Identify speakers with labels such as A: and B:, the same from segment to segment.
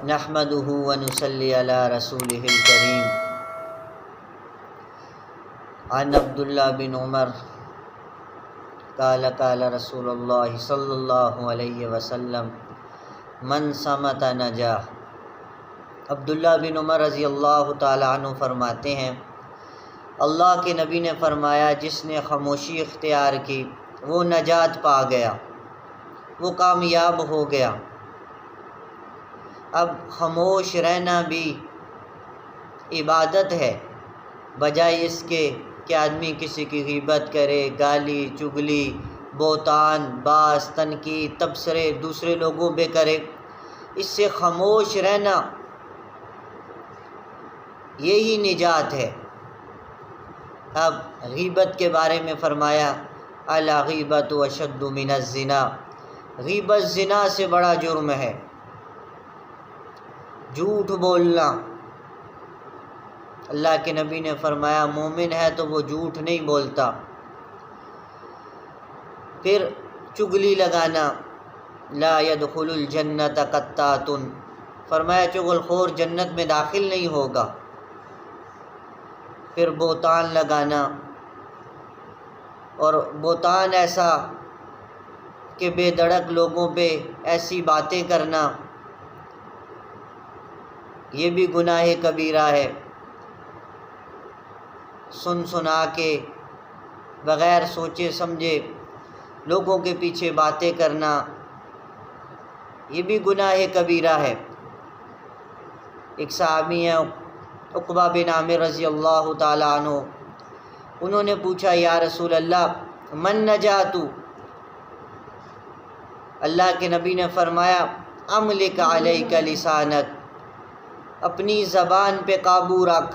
A: نحمده ونصلي على رسوله الكريم عن عبد الله بن عمر قال قال رسول الله صلی اللہ علیہ وسلم من صمت نجا۔ عبداللہ بن عمر رضی اللہ تعالیٰ عنہ فرماتے ہیں اللہ کے نبی نے فرمایا جس نے خاموشی اختیار کی وہ نجات پا گیا، وہ کامیاب ہو گیا۔ اب خاموش رہنا بھی عبادت ہے، بجائے اس کے کہ آدمی کسی کی غیبت کرے، گالی چگلی، بہتان، باز، تنقید، تبصرے دوسرے لوگوں پہ کرے۔ اس سے خاموش رہنا یہی نجات ہے۔ اب غیبت کے بارے میں فرمایا الغیبۃ اشد من الزنا، غیبت زنا سے بڑا جرم ہے۔ جھوٹ بولنا، اللہ کے نبی نے فرمایا مومن ہے تو وہ جھوٹ نہیں بولتا۔ پھر چگلی لگانا، لا يدخل الجنت قطات، فرمایا چغل خور جنت میں داخل نہیں ہوگا۔ پھر بہتان لگانا، اور بہتان ایسا کہ بے دڑک لوگوں پہ ایسی باتیں کرنا، یہ بھی گناہ کبیرہ ہے۔ سن سنا کے بغیر سوچے سمجھے لوگوں کے پیچھے باتیں کرنا، یہ بھی گناہ کبیرہ ہے۔ ایک صحابی ہیں عقبہ بن عامر رضی اللہ تعالیٰ عنہ، انہوں نے پوچھا یا رسول اللہ من نجات، اللہ کے نبی نے فرمایا املک علیک لسانک، اپنی زبان پہ قابو رکھ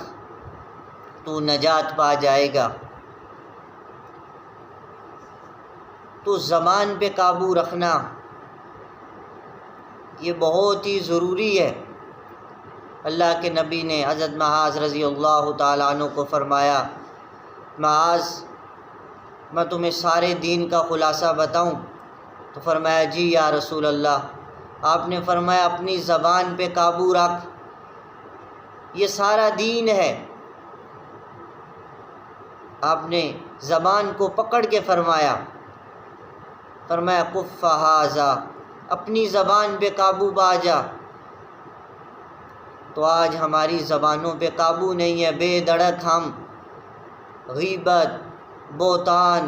A: تو نجات پا جائے گا۔ تو زبان پہ قابو رکھنا یہ بہت ہی ضروری ہے۔ اللہ کے نبی نے حضرت معاذ رضی اللہ تعالیٰ عنہ کو فرمایا معاذ میں تمہیں سارے دین کا خلاصہ بتاؤں؟ تو فرمایا جی یا رسول اللہ۔ آپ نے فرمایا اپنی زبان پہ قابو رکھ، یہ سارا دین ہے۔ آپ نے زبان کو پکڑ کے فرمایا کف ھذا، اپنی زبان پہ قابو پا جا۔ تو آج ہماری زبانوں پہ قابو نہیں ہے، بے دڑک ہم غیبت، بہتان،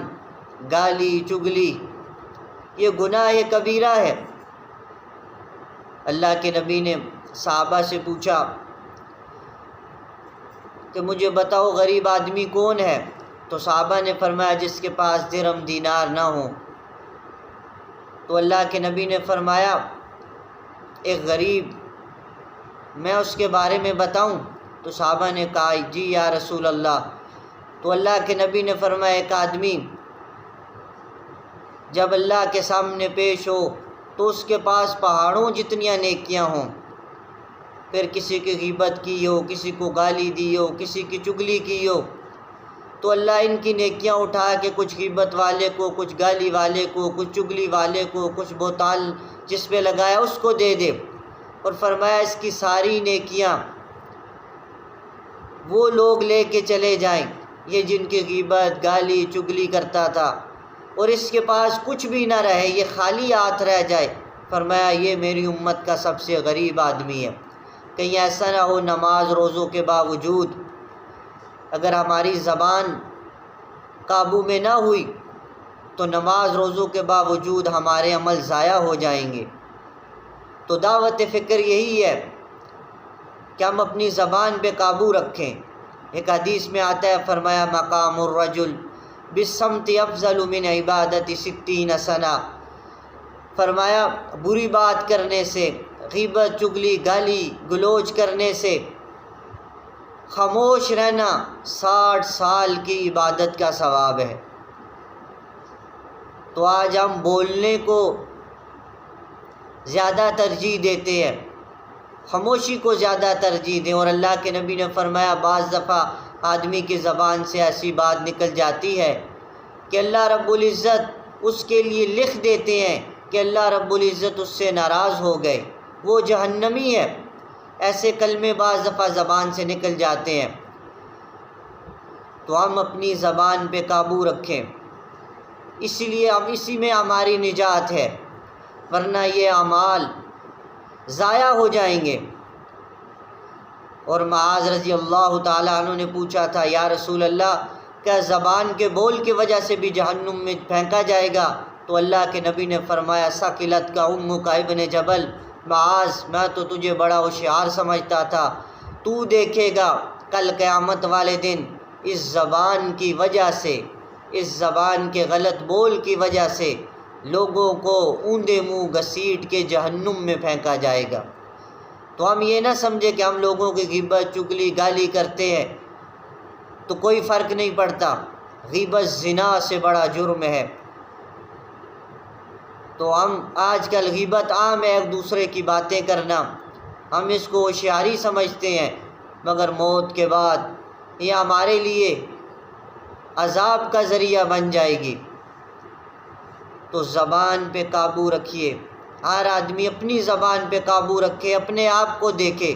A: گالی چگلی، یہ گناہ کبیرہ ہے۔ اللہ کے نبی نے صحابہ سے پوچھا کہ مجھے بتاؤ غریب آدمی کون ہے؟ تو صحابہ نے فرمایا جس کے پاس درہم دینار نہ ہو۔ تو اللہ کے نبی نے فرمایا ایک غریب، میں اس کے بارے میں بتاؤں؟ تو صحابہ نے کہا جی یا رسول اللہ۔ تو اللہ کے نبی نے فرمایا ایک آدمی جب اللہ کے سامنے پیش ہو تو اس کے پاس پہاڑوں جتنیاں نیکیاں ہوں، پھر کسی کی غیبت کی ہو، کسی کو گالی دی ہو، کسی کی چگلی کی ہو، تو اللہ ان کی نیکیاں اٹھا کے کچھ غیبت والے کو، کچھ گالی والے کو، کچھ چگلی والے کو، کچھ بہتان جس پہ لگایا اس کو دے دے، اور فرمایا اس کی ساری نیکیاں وہ لوگ لے کے چلے جائیں یہ جن کی غیبت گالی چگلی کرتا تھا، اور اس کے پاس کچھ بھی نہ رہے، یہ خالی ہاتھ رہ جائے۔ فرمایا یہ میری امت کا سب سے غریب آدمی ہے۔ کہیں ایسا نہ ہو نماز روزوں کے باوجود اگر ہماری زبان قابو میں نہ ہوئی تو نماز روزوں کے باوجود ہمارے عمل ضائع ہو جائیں گے۔ تو دعوت فکر یہی ہے کہ ہم اپنی زبان پہ قابو رکھیں۔ ایک حدیث میں آتا ہے فرمایا مقام الرجل بالصمت افضل من عبادت 60 سنہ، فرمایا بری بات کرنے سے، غیبت چگلی گالی گلوچ کرنے سے خاموش رہنا 60 سال کی عبادت کا ثواب ہے۔ تو آج ہم بولنے کو زیادہ ترجیح دیتے ہیں، خاموشی کو زیادہ ترجیح دیں، اور اللہ کے نبی نے فرمایا بعض دفعہ آدمی کی زبان سے ایسی بات نکل جاتی ہے کہ اللہ رب العزت اس کے لیے لکھ دیتے ہیں کہ اللہ رب العزت اس سے ناراض ہو گئے، وہ جہنمی ہے۔ ایسے کلمے بعض دفعہ زبان سے نکل جاتے ہیں، تو ہم اپنی زبان پہ قابو رکھیں، اسی لیے اسی میں ہماری نجات ہے، ورنہ یہ اعمال ضائع ہو جائیں گے۔ اور معاذ رضی اللہ تعالیٰ عنہ نے پوچھا تھا، یا رسول اللہ، کیا زبان کے بول کی وجہ سے بھی جہنم میں پھینکا جائے گا؟ تو اللہ کے نبی نے فرمایا، ثقلت کا امک ابن جبل، معاذ میں تو تجھے بڑا ہوشیار سمجھتا تھا، تو دیکھے گا کل قیامت والے دن اس زبان کی وجہ سے، اس زبان کے غلط بول کی وجہ سے لوگوں کو اوندے منہ گھسیٹ کے جہنم میں پھینکا جائے گا۔ تو ہم یہ نہ سمجھے کہ ہم لوگوں کی غیبت، چگلی، گالی کرتے ہیں تو کوئی فرق نہیں پڑتا، غیبت زنا سے بڑا جرم ہے۔ تو ہم آج کل غیبت عام ہے، ایک دوسرے کی باتیں کرنا، ہم اس کو ہوشیاری سمجھتے ہیں، مگر موت کے بعد یہ ہمارے لیے عذاب کا ذریعہ بن جائے گی۔ تو زبان پہ قابو رکھیے، ہر آدمی اپنی زبان پہ قابو رکھے، اپنے آپ کو دیکھے،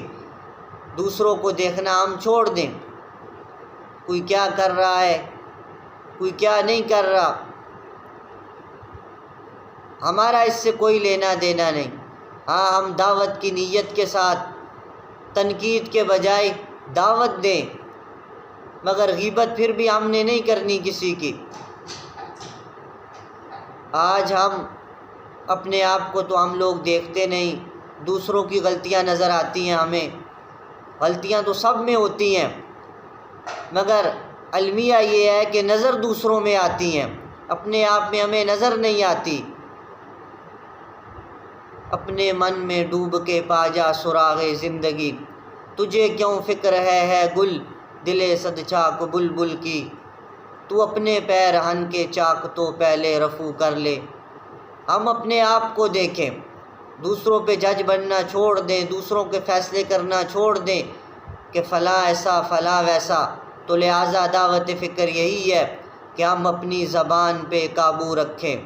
A: دوسروں کو دیکھنا ہم چھوڑ دیں، کوئی کیا کر رہا ہے، کوئی کیا نہیں کر رہا، ہمارا اس سے کوئی لینا دینا نہیں۔ ہاں، ہم دعوت کی نیت کے ساتھ تنقید کے بجائے دعوت دیں، مگر غیبت پھر بھی ہم نے نہیں کرنی کسی کی۔ آج ہم اپنے آپ کو تو ہم لوگ دیکھتے نہیں، دوسروں کی غلطیاں نظر آتی ہیں ہمیں، غلطیاں تو سب میں ہوتی ہیں، مگر المیہ یہ ہے کہ نظر دوسروں میں آتی ہیں، اپنے آپ میں ہمیں نظر نہیں آتی۔ اپنے من میں ڈوب کے پا جا سراغ زندگی، تجھے کیوں فکر ہے گل دل صد چاک بلبل کی، تو اپنے پیرہن کے چاک تو پہلے رفو کر لے۔ ہم اپنے آپ کو دیکھیں، دوسروں پہ جج بننا چھوڑ دیں، دوسروں کے فیصلے کرنا چھوڑ دیں کہ فلاں ایسا فلاں ویسا۔ تو لہٰذا دعوت فکر یہی ہے کہ ہم اپنی زبان پہ قابو رکھیں۔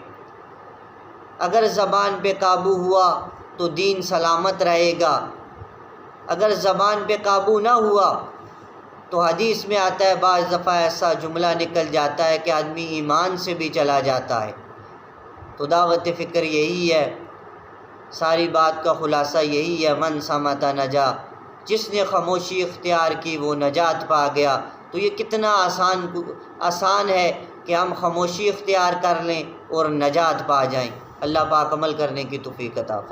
A: اگر زبان پہ قابو ہوا تو دین سلامت رہے گا، اگر زبان پہ قابو نہ ہوا تو حدیث میں آتا ہے بعض دفعہ ایسا جملہ نکل جاتا ہے کہ آدمی ایمان سے بھی چلا جاتا ہے۔ تو دعوت فکر یہی ہے، ساری بات کا خلاصہ یہی ہے، من صمت نجا، جس نے خاموشی اختیار کی وہ نجات پا گیا۔ تو یہ کتنا آسان ہے کہ ہم خاموشی اختیار کر لیں اور نجات پا جائیں۔ اللہ پاک عمل کرنے کی توفیق عطا فرمائے۔